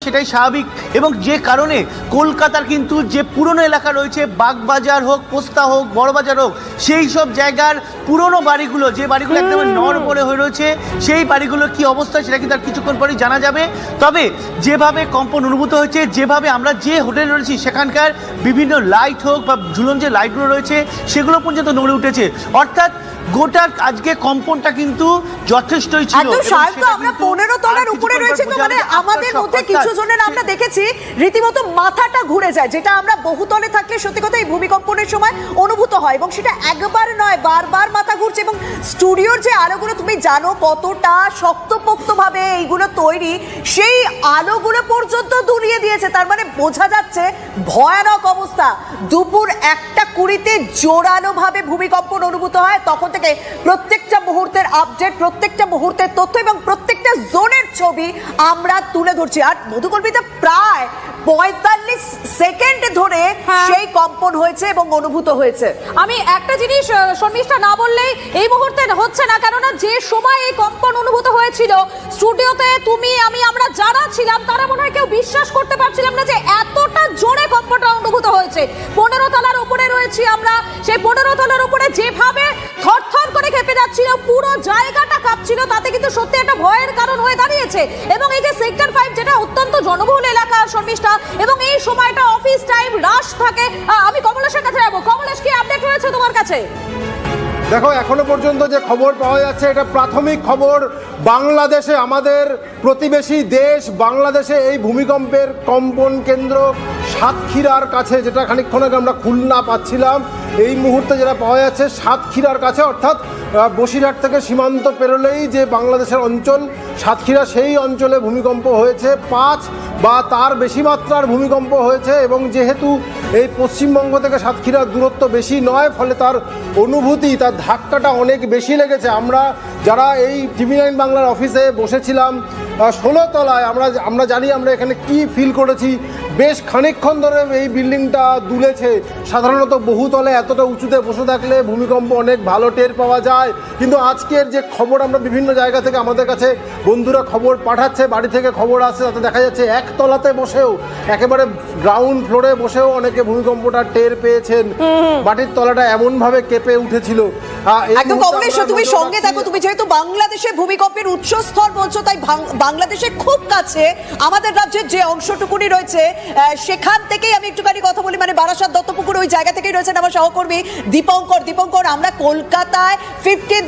সেটাই স্বাভাবিক। এবং যে কারণে কলকাতার কিন্তু যে পুরনো এলাকা রয়েছে, বাগবাজার হোক, পোস্তা হোক, বড়বাজার হোক, সেই সব জায়গার পুরনো বাড়িগুলো, যে বাড়িগুলো একদম নড়বড়ে হয়ে রয়েছে, সেই বাড়িগুলোর কি অবস্থা সেটা কিন্তু আর কিছুক্ষণ পরেই জানা যাবে। তবে যেভাবে কম্পন অনুভূত হয়েছে, যেভাবে আমরা যে হোটেলে রয়েছি সেখানকার বিভিন্ন লাইট হোক বা ঝুলন যে লাইটগুলো রয়েছে সেগুলো পর্যন্ত নড়ে উঠেছে। অর্থাৎ গোটা আজকে কম্পনটা কিন্তু যথেষ্টই ছিল। একদম শান্ত, আমরা 15 তলার উপরে রয়েছে, তো মানে আমাদের মধ্যে কিছু জনের আমরা দেখেছি রীতিমতো মাথাটা ঘুরে যায়, যেটা আমরা বহুতলে থাকলে সত্যি কথা এই ভূমিকম্পনের সময় অনুভূত হয়, এবং সেটা একবার নয় বারবার মাথা ঘুরছে। এবং স্টুডিওর যে আলোগুলো তুমি জানো কতটা শক্তপোক্ত ভাবে এইগুলো তৈরি, সেই আলোগুলো পর্যন্ত দুলিয়ে দিয়েছে। তার মানে বোঝা যাচ্ছে ভয়ানক অবস্থা। দুপুর 1:20 জোরালো ভাবে ভূমিকম্পন অনুভূত হয়। তখন থেকে প্রত্যেকটা মুহূর্তের আপডেট, প্রত্যেকটা মুহূর্তের তথ্য এবং প্রত্যেকটা জোনের ছবি আমরা তুলে ধরছি। আর মধুকল্পিতা প্রায় 45 সেকেন্ড ধরে সেই কম্পন হয়েছে এবং অনুভূত হয়েছে। আমি একটা জিনিস শর্মিষ্ঠা না বললেই এই মুহূর্তে হচ্ছে না, কেননা যে সময় এই কম্পন অনুভূত হয়েছিল স্টুডিওতে তুমি আমি আমরা যারা ছিলাম তারা মনে হয় কেউ বিশ্বাস করতে পারছিলাম না যে এতটা জোরে কম্পনটা অনুভূত হয়েছে। 15 তলার উপরে রয়েছি আমরা, সেই 15 তলার উপরে যেভাবে থরথর করে কেঁপে যাচ্ছিল, পুরো জায়গাটা কাঁপছিল, তাতে কিন্তু সত্যি একটা ভয়ের কারণ হয়ে দাঁড়িয়েছে। এবং এই যে সেক্টর 5 যেটা অত্যন্ত জনবহুল এলাকা শর্মিষ্ঠা, এবং এই সময়টা অফিস টাইম, রাশ থাকে। আমি কমলেশের কাছে যাবো। কমলেশ, কি আপডেট রয়েছে তোমার কাছে? দেখো, এখনো পর্যন্ত যে খবর পাওয়া যাচ্ছে এটা প্রাথমিক খবর। বাংলাদেশে, আমাদের প্রতিবেশী দেশ বাংলাদেশে এই ভূমিকম্পের কম্পন কেন্দ্র সাতক্ষীরার কাছে, যেটা খানিকক্ষণ আগে আমরা খুলনা পাচ্ছিলাম, এই মুহূর্তে যেটা পাওয়া যাচ্ছে সাতক্ষীরার কাছে, অর্থাৎ বসিরহাট থেকে সীমান্ত পেরোলেই যে বাংলাদেশের অঞ্চল সাতক্ষীরা, সেই অঞ্চলে ভূমিকম্প হয়েছে। 5 বা তার বেশি মাত্রার ভূমিকম্প হয়েছে। এবং যেহেতু এই পশ্চিমবঙ্গ থেকে সাতক্ষীরার দূরত্ব বেশি নয়, ফলে তার অনুভূতি, তার ধাক্কাটা অনেক বেশি লেগেছে। আমরা যারা এই TV9 বাংলার অফিসে বসেছিলাম 16 তলায়, আমরা জানি আমরা এখানে কি ফিল করেছি। বেশ খানিকক্ষণ ধরে এই বিল্ডিংটা দুলেছে। সাধারণত বহুতলে এতটা উঁচুতে বসে থাকলে ভূমিকম্প অনেক ভালো টের পাওয়া যায়, কিন্তু আজকের যে খবর আমরা বিভিন্ন জায়গা থেকে আমাদের কাছে বন্ধুরা খবর পাঠাচ্ছে, বাড়ি থেকে খবর আসছে, তাতে দেখা যাচ্ছে 1 তলাতে বসেও, একেবারে গ্রাউন্ড ফ্লোরে বসেও অনেকে ভূমিকম্পটা টের পেয়েছেন। বাড়ির তলাটা এমন ভাবে কেঁপে উঠেছিল। একদম কমলেশ, তুমি সঙ্গে থাকো। তুমি যেহেতু বাংলাদেশে ভূমিকম্পের উৎসস্থল বলছো, তাই বাংলাদেশের খুব কাছে আমাদের রাজ্যের যে অংশটুকুনি রয়েছে সেখান থেকেই আমি একটুখানি কথা বলি। মানে বারাসাত, দত্তপুকুর, ওই জায়গা থেকেই রয়েছেন আমার সহকর্মী দীপঙ্কর। আমরা কলকাতায় 50